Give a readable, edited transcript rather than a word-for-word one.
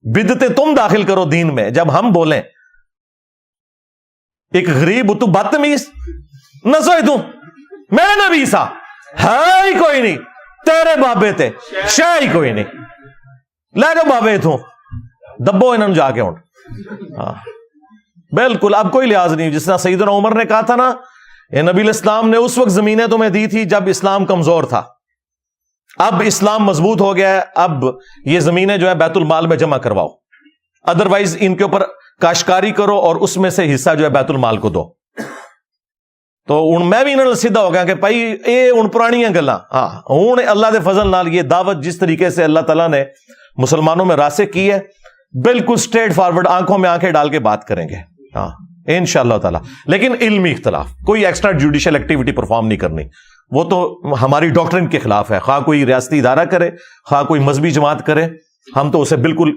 بدعتیں تم داخل کرو دین میں. جب ہم بولیں ایک غریب تو بدتمیز نہ سوئی تو میرے نبی سا ہے ہی کوئی نہیں, تیرے بابے تے شے ہی کوئی نہیں, لے جاؤ بابے اتوں دبو انہوں جا کے ہوں. ہاں بالکل اب کوئی لحاظ نہیں. جس طرح سیدنا عمر نے کہا تھا نا, نبی الاسلام نے اس وقت زمینیں تمہیں دی تھی جب اسلام کمزور تھا, اب اسلام مضبوط ہو گیا ہے, اب یہ زمینیں جو ہے بیت المال میں جمع کرواؤ, ادروائز ان کے اوپر کاشتکاری کرو اور اس میں سے حصہ جو ہے بیت المال کو دو. تو ہوں میں بھی انہوں نے سیدھا ہو گیا کہ بھائی یہ ہوں پرانیاں گلاں. ہاں ہوں اللہ دے فضل نال یہ دعوت جس طریقے سے اللہ تعالیٰ نے مسلمانوں میں راسخ کی ہے, بالکل اسٹریٹ فارورڈ آنکھوں میں آنکھیں ڈال کے بات کریں گے. ہاں انشاءاللہ تعالیٰ, لیکن علمی اختلاف, کوئی ایکسٹرا جوڈیشل ایکٹیویٹی پرفارم نہیں کرنی, وہ تو ہماری ڈاکٹرن کے خلاف ہے. خواہ کوئی ریاستی ادارہ کرے, خواہ کوئی مذہبی جماعت کرے, ہم تو اسے بالکل